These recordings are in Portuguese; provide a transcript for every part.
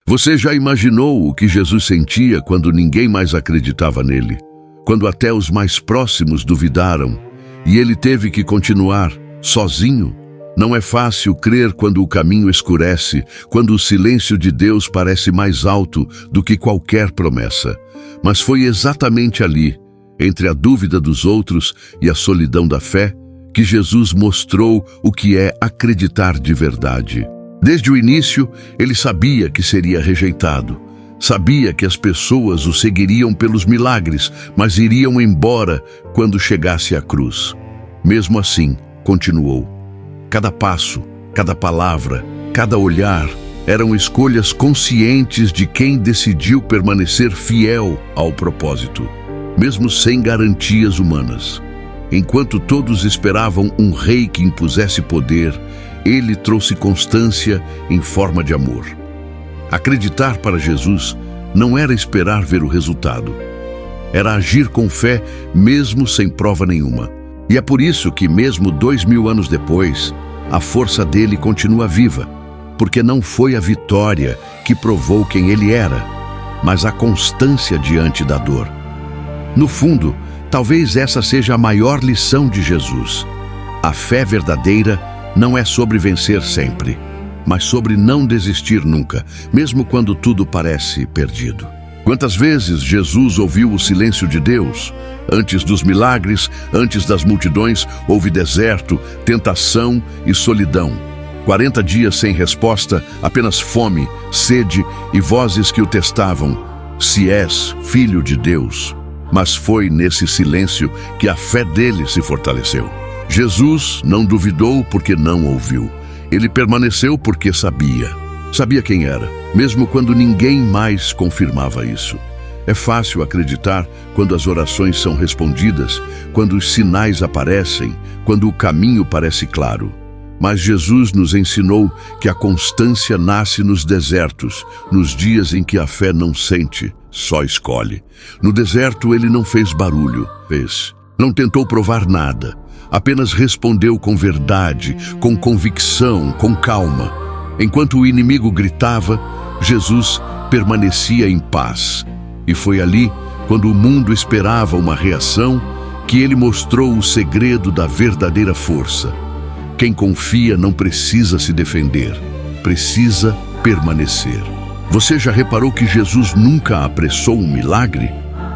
Você já imaginou o que Jesus sentia quando ninguém mais acreditava nele? Quando até os mais próximos duvidaram e ele teve que continuar sozinho? Não é fácil crer quando o caminho escurece, quando o silêncio de Deus parece mais alto do que qualquer promessa. Mas foi exatamente ali, entre a dúvida dos outros e a solidão da fé, que Jesus mostrou o que é acreditar de verdade. Desde o início, ele sabia que seria rejeitado. Sabia que as pessoas o seguiriam pelos milagres, mas iriam embora quando chegasse à cruz. Mesmo assim, continuou. Cada passo, cada palavra, cada olhar eram escolhas conscientes de quem decidiu permanecer fiel ao propósito, mesmo sem garantias humanas. Enquanto todos esperavam um rei que impusesse poder, ele trouxe constância em forma de amor. Acreditar para Jesus não era esperar ver o resultado. Era agir com fé mesmo sem prova nenhuma. E é por isso que mesmo 2000 anos depois, a força dele continua viva. Porque não foi a vitória que provou quem ele era, mas a constância diante da dor. No fundo, talvez essa seja a maior lição de Jesus. A fé verdadeira não é sobre vencer sempre, mas sobre não desistir nunca, mesmo quando tudo parece perdido. Quantas vezes Jesus ouviu o silêncio de Deus? Antes dos milagres, antes das multidões, houve deserto, tentação e solidão. 40 dias sem resposta, apenas fome, sede e vozes que o testavam. Se és filho de Deus. Mas foi nesse silêncio que a fé dele se fortaleceu. Jesus não duvidou porque não ouviu. Ele permaneceu porque sabia. Sabia quem era, mesmo quando ninguém mais confirmava isso. É fácil acreditar quando as orações são respondidas, quando os sinais aparecem, quando o caminho parece claro. Mas Jesus nos ensinou que a constância nasce nos desertos, nos dias em que a fé não sente, só escolhe. No deserto ele não fez barulho, não tentou provar nada. Apenas respondeu com verdade, com convicção, com calma. Enquanto o inimigo gritava, Jesus permanecia em paz. E foi ali, quando o mundo esperava uma reação, que ele mostrou o segredo da verdadeira força. Quem confia não precisa se defender, precisa permanecer. Você já reparou que Jesus nunca apressou um milagre?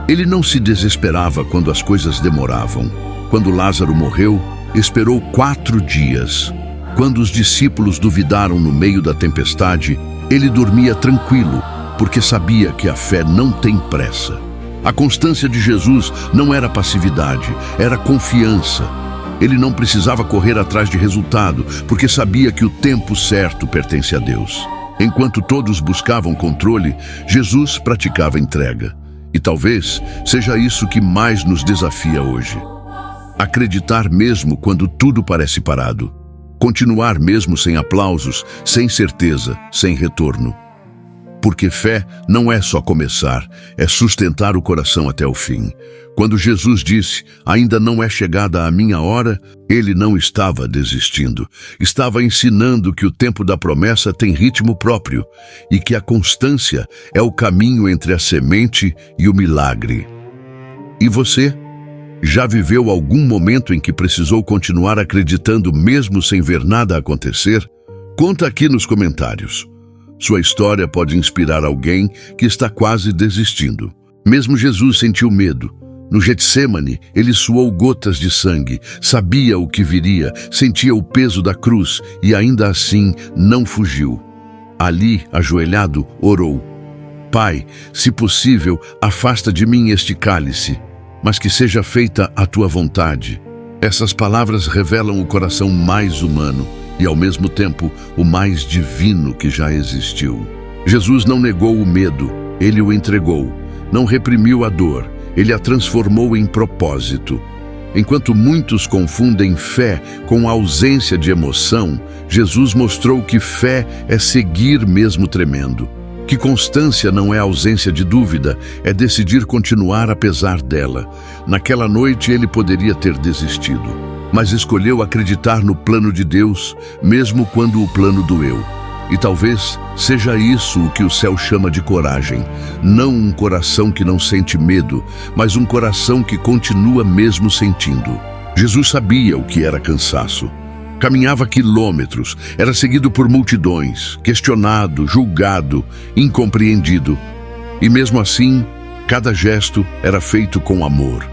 Ele não se desesperava quando as coisas demoravam. Quando Lázaro morreu, esperou 4 dias. Quando os discípulos duvidaram no meio da tempestade, ele dormia tranquilo, porque sabia que a fé não tem pressa. A constância de Jesus não era passividade, era confiança. Ele não precisava correr atrás de resultado, porque sabia que o tempo certo pertence a Deus. Enquanto todos buscavam controle, Jesus praticava entrega. E talvez seja isso que mais nos desafia hoje. Acreditar mesmo quando tudo parece parado. Continuar mesmo sem aplausos, sem certeza, sem retorno. Porque fé não é só começar, é sustentar o coração até o fim. Quando Jesus disse, ainda não é chegada a minha hora, ele não estava desistindo. Estava ensinando que o tempo da promessa tem ritmo próprio e que a constância é o caminho entre a semente e o milagre. E você? Já viveu algum momento em que precisou continuar acreditando mesmo sem ver nada acontecer? Conta aqui nos comentários. Sua história pode inspirar alguém que está quase desistindo. Mesmo Jesus sentiu medo. No Getsêmani, ele suou gotas de sangue, sabia o que viria, sentia o peso da cruz e ainda assim não fugiu. Ali, ajoelhado, orou. Pai, se possível, afasta de mim este cálice, mas que seja feita a tua vontade. Essas palavras revelam o coração mais humano e, ao mesmo tempo, o mais divino que já existiu. Jesus não negou o medo, ele o entregou. Não reprimiu a dor, ele a transformou em propósito. Enquanto muitos confundem fé com a ausência de emoção, Jesus mostrou que fé é seguir mesmo tremendo. Que constância não é ausência de dúvida, é decidir continuar apesar dela. Naquela noite ele poderia ter desistido, mas escolheu acreditar no plano de Deus, mesmo quando o plano doeu. E talvez seja isso o que o céu chama de coragem. Não um coração que não sente medo, mas um coração que continua mesmo sentindo. Jesus sabia o que era cansaço. Caminhava quilômetros, era seguido por multidões, questionado, julgado, incompreendido. E mesmo assim, cada gesto era feito com amor.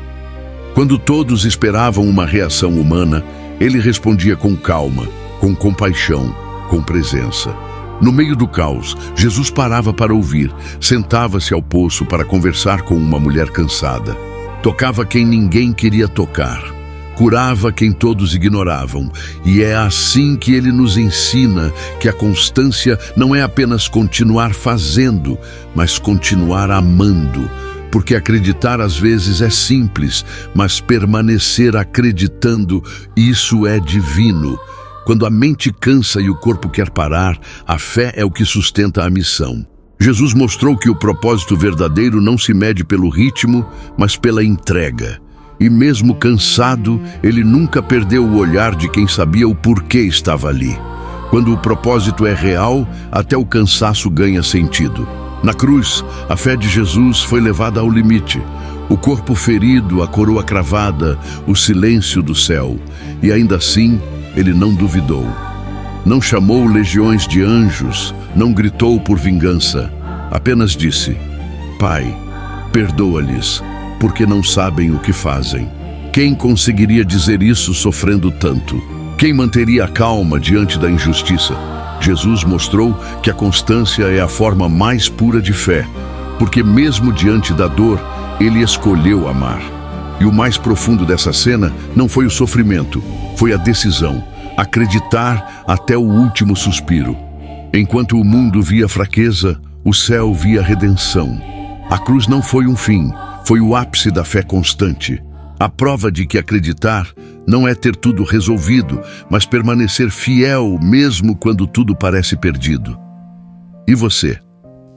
Quando todos esperavam uma reação humana, ele respondia com calma, com compaixão, com presença. No meio do caos, Jesus parava para ouvir, sentava-se ao poço para conversar com uma mulher cansada. Tocava quem ninguém queria tocar. Curava quem todos ignoravam. E é assim que ele nos ensina que a constância não é apenas continuar fazendo, mas continuar amando. Porque acreditar às vezes é simples, mas permanecer acreditando, isso é divino. Quando a mente cansa e o corpo quer parar, a fé é o que sustenta a missão. Jesus mostrou que o propósito verdadeiro não se mede pelo ritmo, mas pela entrega. E mesmo cansado, ele nunca perdeu o olhar de quem sabia o porquê estava ali. Quando o propósito é real, até o cansaço ganha sentido. Na cruz, a fé de Jesus foi levada ao limite. O corpo ferido, a coroa cravada, o silêncio do céu. E ainda assim, ele não duvidou. Não chamou legiões de anjos, não gritou por vingança. Apenas disse: Pai, perdoa-lhes, porque não sabem o que fazem. Quem conseguiria dizer isso sofrendo tanto? Quem manteria a calma diante da injustiça? Jesus mostrou que a constância é a forma mais pura de fé, porque mesmo diante da dor, ele escolheu amar. E o mais profundo dessa cena não foi o sofrimento, foi a decisão, acreditar até o último suspiro. Enquanto o mundo via fraqueza, o céu via redenção. A cruz não foi um fim, foi o ápice da fé constante. A prova de que acreditar não é ter tudo resolvido, mas permanecer fiel mesmo quando tudo parece perdido. E você?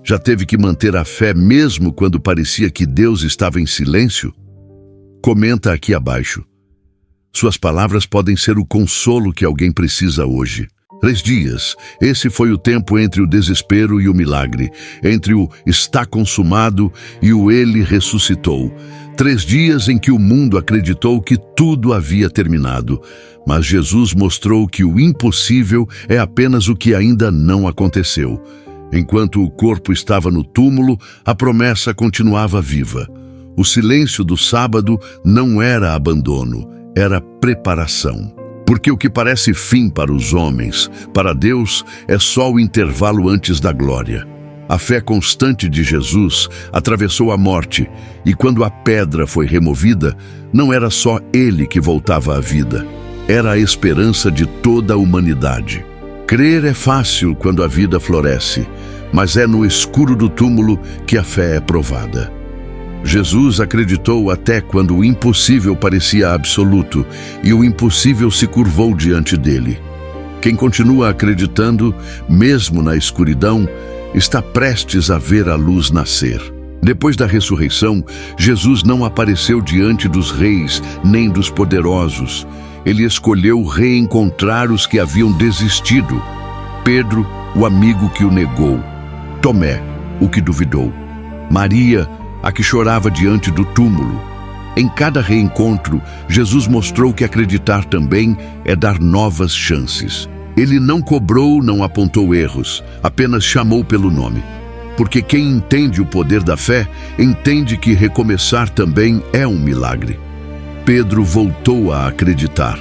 Já teve que manter a fé mesmo quando parecia que Deus estava em silêncio? Comenta aqui abaixo. Suas palavras podem ser o consolo que alguém precisa hoje. 3 dias. Esse foi o tempo entre o desespero e o milagre, entre o está consumado e o ele ressuscitou. 3 dias em que o mundo acreditou que tudo havia terminado, mas Jesus mostrou que o impossível é apenas o que ainda não aconteceu. Enquanto o corpo estava no túmulo, a promessa continuava viva. O silêncio do sábado não era abandono, era preparação. Porque o que parece fim para os homens, para Deus, é só o intervalo antes da glória. A fé constante de Jesus atravessou a morte, e quando a pedra foi removida, não era só ele que voltava à vida, era a esperança de toda a humanidade. Crer é fácil quando a vida floresce, mas é no escuro do túmulo que a fé é provada. Jesus acreditou até quando o impossível parecia absoluto e o impossível se curvou diante dele. Quem continua acreditando, mesmo na escuridão, está prestes a ver a luz nascer. Depois da ressurreição, Jesus não apareceu diante dos reis nem dos poderosos. Ele escolheu reencontrar os que haviam desistido. Pedro, o amigo que o negou. Tomé, o que duvidou. Maria, a que chorava diante do túmulo. Em cada reencontro, Jesus mostrou que acreditar também é dar novas chances. Ele não cobrou, não apontou erros, apenas chamou pelo nome. Porque quem entende o poder da fé, entende que recomeçar também é um milagre. Pedro voltou a acreditar.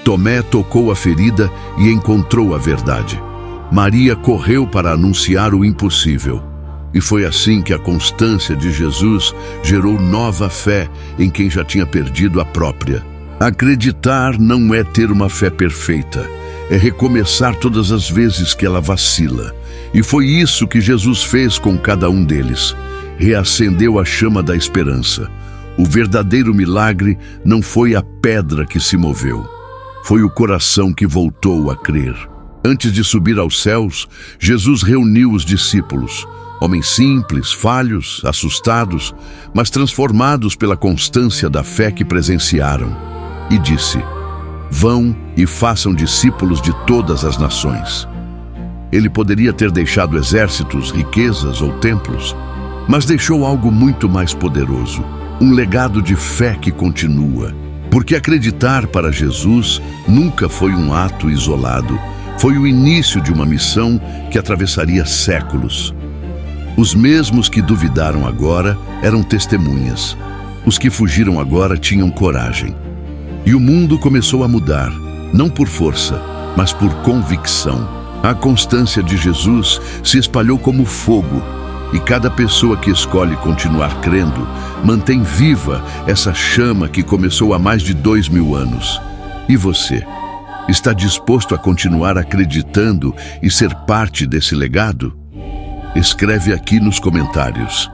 Tomé tocou a ferida e encontrou a verdade. Maria correu para anunciar o impossível. E foi assim que a constância de Jesus gerou nova fé em quem já tinha perdido a própria. Acreditar não é ter uma fé perfeita, é recomeçar todas as vezes que ela vacila. E foi isso que Jesus fez com cada um deles. Reacendeu a chama da esperança. O verdadeiro milagre não foi a pedra que se moveu, foi o coração que voltou a crer. Antes de subir aos céus, Jesus reuniu os discípulos. Homens simples, falhos, assustados, mas transformados pela constância da fé que presenciaram. E disse: Vão e façam discípulos de todas as nações. Ele poderia ter deixado exércitos, riquezas ou templos, mas deixou algo muito mais poderoso, um legado de fé que continua. Porque acreditar para Jesus nunca foi um ato isolado, foi o início de uma missão que atravessaria séculos. Os mesmos que duvidaram agora eram testemunhas. Os que fugiram agora tinham coragem. E o mundo começou a mudar, não por força, mas por convicção. A constância de Jesus se espalhou como fogo, e cada pessoa que escolhe continuar crendo mantém viva essa chama que começou há mais de 2000 anos. E você? Está disposto a continuar acreditando e ser parte desse legado? Escreve aqui nos comentários.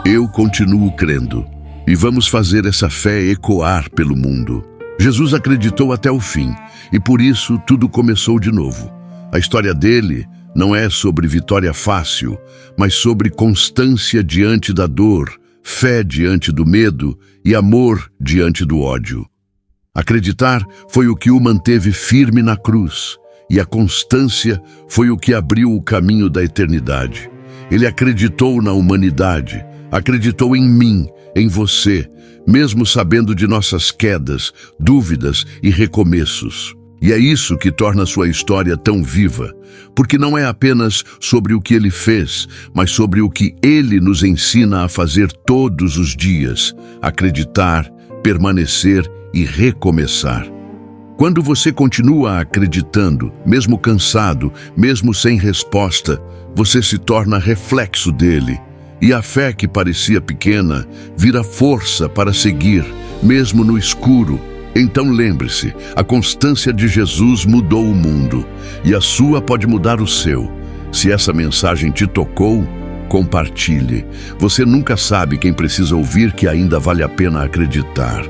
Eu continuo crendo, e vamos fazer essa fé ecoar pelo mundo. Jesus acreditou até o fim, e por isso tudo começou de novo. A história dele não é sobre vitória fácil, mas sobre constância diante da dor, fé diante do medo e amor diante do ódio. Acreditar foi o que o manteve firme na cruz, e a constância foi o que abriu o caminho da eternidade. Ele acreditou na humanidade, acreditou em mim, em você, mesmo sabendo de nossas quedas, dúvidas e recomeços. E é isso que torna sua história tão viva, porque não é apenas sobre o que ele fez, mas sobre o que ele nos ensina a fazer todos os dias: acreditar, permanecer e recomeçar. Quando você continua acreditando, mesmo cansado, mesmo sem resposta, você se torna reflexo dele. E a fé que parecia pequena vira força para seguir, mesmo no escuro. Então lembre-se, a constância de Jesus mudou o mundo, e a sua pode mudar o seu. Se essa mensagem te tocou, compartilhe. Você nunca sabe quem precisa ouvir que ainda vale a pena acreditar.